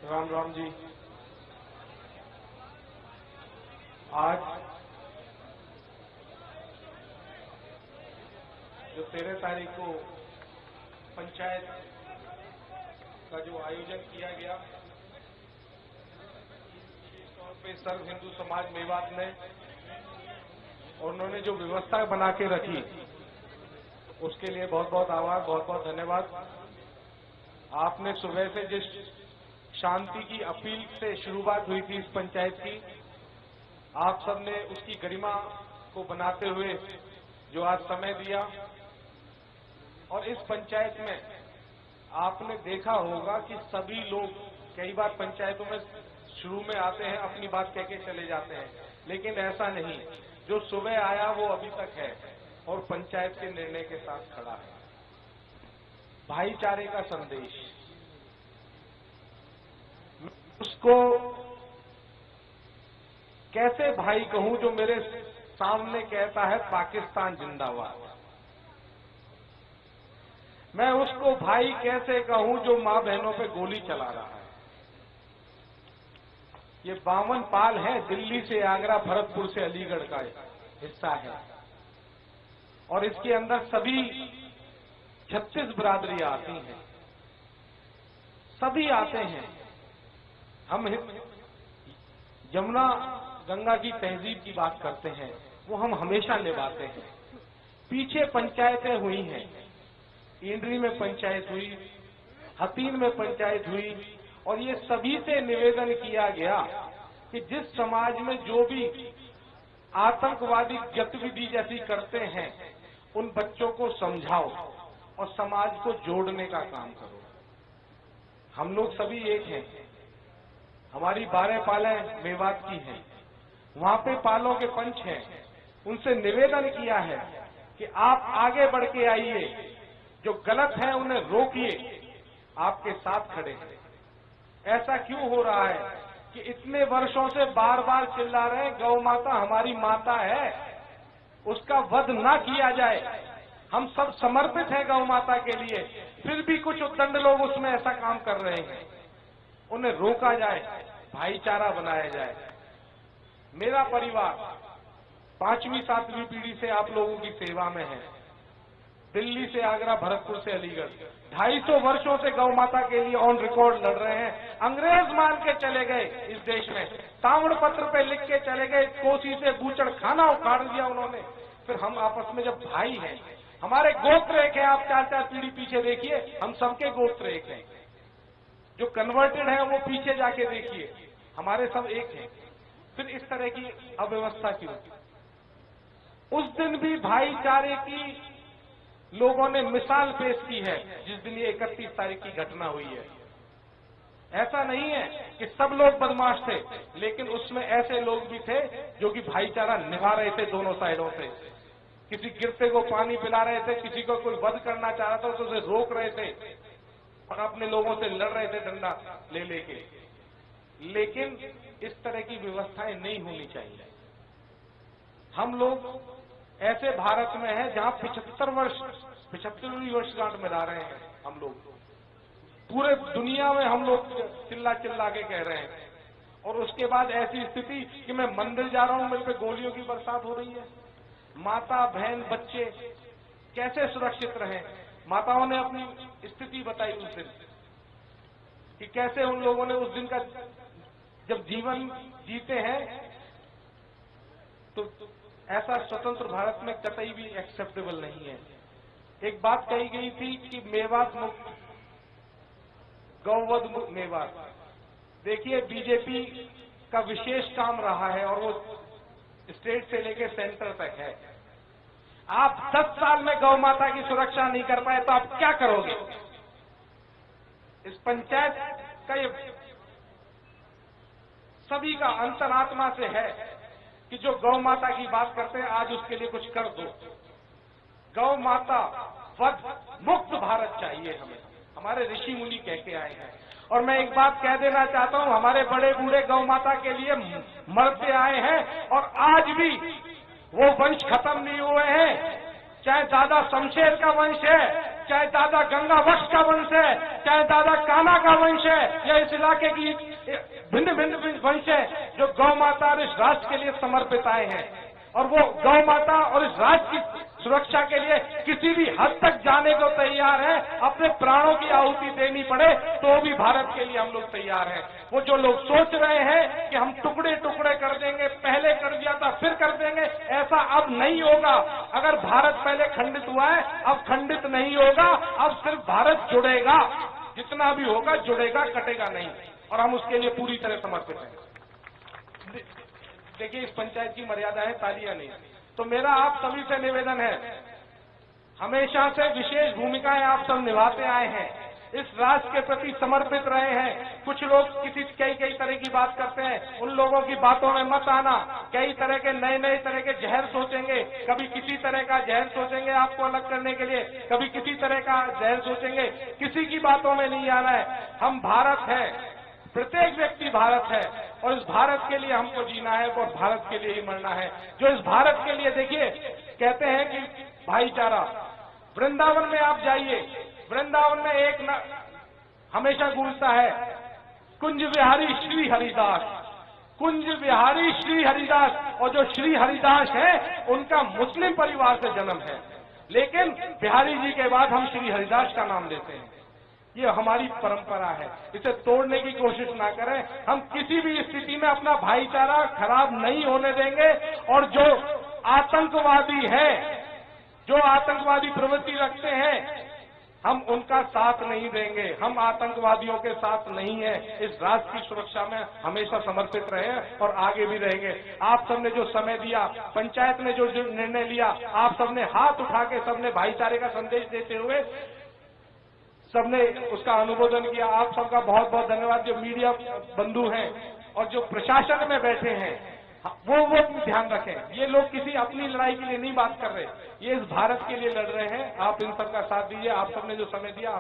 राम राम जी। आज जो 13 तारीख को पंचायत का जो आयोजन किया गया, विशेष तौर पे सर्व हिंदू समाज मेवात ने और उन्होंने जो व्यवस्था बना के रखी, उसके लिए बहुत बहुत आभार, बहुत बहुत धन्यवाद। आपने सुबह से जिस शांति की अपील से शुरुआत हुई थी इस पंचायत की, आप सबने उसकी गरिमा को बनाते हुए जो आज समय दिया, और इस पंचायत में आपने देखा होगा कि सभी लोग कई बार पंचायतों में शुरू में आते हैं, अपनी बात कह के चले जाते हैं, लेकिन ऐसा नहीं। जो सुबह आया वो अभी तक है और पंचायत के निर्णय के साथ खड़ा है। भाईचारे का संदेश, उसको कैसे भाई कहूं जो मेरे सामने कहता है पाकिस्तान जिंदाबाद। मैं उसको भाई कैसे कहूं जो मां बहनों पे गोली चला रहा है। ये 52 पाल है, दिल्ली से आगरा, भरतपुर से अलीगढ़ का हिस्सा है, और इसके अंदर सभी 36 बिरादरियां आती हैं, सभी आते हैं। हम यमुना गंगा की तहजीब की बात करते हैं, वो हम हमेशा निभाते हैं। पीछे पंचायतें हुई हैं, इंद्री में पंचायत हुई, हतीन में पंचायत हुई, और ये सभी से निवेदन किया गया कि जिस समाज में जो भी आतंकवादी गतिविधि जैसी करते हैं, उन बच्चों को समझाओ और समाज को जोड़ने का काम करो। हम लोग सभी एक हैं, हमारी 12 पालें मेवात की हैं, वहां पे पालों के पंच हैं। उनसे निवेदन किया है कि आप आगे बढ़ के आइए, जो गलत है उन्हें रोकिए, आपके साथ खड़े हैं। ऐसा क्यों हो रहा है कि इतने वर्षों से बार बार चिल्ला रहे हैं गौ माता हमारी माता है, उसका वध ना किया जाए। हम सब समर्पित हैं गौ माता के लिए, फिर भी कुछ उद्दंड लोग उसमें ऐसा काम कर रहे हैं। उन्हें रोका जाए, भाईचारा बनाया जाए। मेरा परिवार 5वीं 7वीं पीढ़ी से आप लोगों की सेवा में है, दिल्ली से आगरा, भरतपुर से अलीगढ़, 250 वर्षों से गौ माता के लिए ऑन रिकॉर्ड लड़ रहे हैं। अंग्रेज मान के चले गए इस देश में, ताम्र पत्र पे लिख के चले गए, कोसी से बूचड़ खाना उखाड़ दिया उन्होंने। फिर हम आपस में जब भाई हैं, हमारे गोत्र एक है, आप 4-4 पीढ़ी पीछे देखिए, हम सबके गोत्र एक हैं। जो कन्वर्टेड है वो पीछे जाके देखिए, हमारे सब एक हैं। फिर इस तरह की अव्यवस्था क्यों? उस दिन भी भाईचारे की लोगों ने मिसाल पेश की है, जिस दिन ये 31 तारीख की घटना हुई है। ऐसा नहीं है कि सब लोग बदमाश थे, लेकिन उसमें ऐसे लोग भी थे जो कि भाईचारा निभा रहे थे दोनों साइडों से। किसी गिरते को पानी पिला रहे थे, किसी को कोई वध करना चाह रहा था तो उसे रोक रहे थे, और अपने लोगों से लड़ रहे थे डंडा ले लेके। लेकिन इस तरह की व्यवस्थाएं नहीं होनी चाहिए। हम लोग ऐसे भारत में हैं जहां 75वीं वर्षगांठ मना रहे हैं। हम लोग पूरे दुनिया में हम लोग चिल्ला चिल्ला के कह रहे हैं, और उसके बाद ऐसी स्थिति कि मैं मंदिर जा रहा हूं, मेरे पे गोलियों की बरसात हो रही है। माता, बहन, बच्चे कैसे सुरक्षित रहें? माताओं ने अपनी स्थिति बताई उस दिन कि कैसे उन लोगों ने उस दिन का जब जीवन जीते हैं, तो ऐसा स्वतंत्र भारत में कतई भी एक्सेप्टेबल नहीं है। एक बात कही गई थी कि मेवात मुक्त, गौवध मुक्त मेवात। देखिए, बीजेपी का विशेष काम रहा है, और वो स्टेट से लेकर सेंटर तक है। आप 10 साल में गौ माता की सुरक्षा नहीं कर पाए तो आप क्या करोगे? इस पंचायत का ये सभी का अंतरात्मा से है कि जो गौ माता की बात करते हैं, आज उसके लिए कुछ कर दो। गौ माता वध मुक्त भारत चाहिए हमें, हमारे ऋषि मुनि कह के आए हैं। और मैं एक बात कह देना चाहता हूं, हमारे बड़े बूढ़े गौ माता के लिए मरते आए हैं, और आज भी वो वंश खत्म नहीं हुए हैं। चाहे दादा शमशेर का वंश है, चाहे दादा गंगा वंश का वंश है, चाहे दादा कान्हा का वंश है, या इस इलाके की भिन्न भिन्न वंश है, जो गौ माता और इस राष्ट्र के लिए समर्पित आए हैं, और वो गौ माता और इस राष्ट्र की सुरक्षा के लिए किसी भी हद तक जाने को तैयार है, अपने प्राणों की आहुति देनी पड़े तो भी भारत के लिए हम लोग तैयार हैं। वो जो लोग सोच रहे हैं कि हम टुकड़े टुकड़े कर देंगे, पहले कर दिया था फिर कर देंगे, ऐसा अब नहीं होगा। अगर भारत पहले खंडित हुआ है, अब खंडित नहीं होगा, अब सिर्फ भारत जुड़ेगा, जितना भी होगा जुड़ेगा, कटेगा नहीं, और हम उसके लिए पूरी तरह समर्पित हैं। देखिए, इस पंचायत की मर्यादा है तालियां नहीं, तो मेरा आप सभी से निवेदन है, हमेशा से विशेष भूमिकाएं आप सब निभाते आए हैं, इस राष्ट्र के प्रति समर्पित रहे हैं। कुछ लोग कई तरह की बात करते हैं, उन लोगों की बातों में मत आना। कई तरह के नए तरह के जहर सोचेंगे, कभी किसी तरह का जहर सोचेंगे आपको अलग करने के लिए, कभी किसी तरह का जहर सोचेंगे, किसी की बातों में नहीं आना है। हम भारत है, प्रत्येक व्यक्ति भारत है, और इस भारत के लिए हमको जीना है और भारत के लिए ही मरना है। जो इस भारत के लिए, देखिए कहते हैं कि भाईचारा, वृंदावन में आप जाइए, वृंदावन में एक हमेशा गूंजता है, कुंज बिहारी श्री हरिदास, कुंज बिहारी श्री हरिदास। और जो श्री हरिदास है उनका मुस्लिम परिवार से जन्म है, लेकिन बिहारी जी के बाद हम श्री हरिदास का नाम देते हैं। ये हमारी परंपरा है, इसे तोड़ने की कोशिश ना करें। हम किसी भी स्थिति में अपना भाईचारा खराब नहीं होने देंगे, और जो आतंकवादी हैं, जो आतंकवादी प्रवृत्ति रखते हैं, हम उनका साथ नहीं देंगे। हम आतंकवादियों के साथ नहीं है। इस राष्ट्र की सुरक्षा में हमेशा समर्पित रहे और आगे भी रहेंगे। आप सबने जो समय दिया, पंचायत ने जो निर्णय लिया, आप सबने हाथ उठा के सबने भाईचारे का संदेश देते हुए सबने उसका अनुमोदन किया। आप सबका बहुत बहुत धन्यवाद। जो मीडिया बंधु हैं और जो प्रशासन में बैठे हैं, वो ध्यान रखें। ये लोग किसी अपनी लड़ाई के लिए नहीं बात कर रहे, ये इस भारत के लिए लड़ रहे हैं। आप इन सबका साथ दीजिए। आप सबने जो समय दिया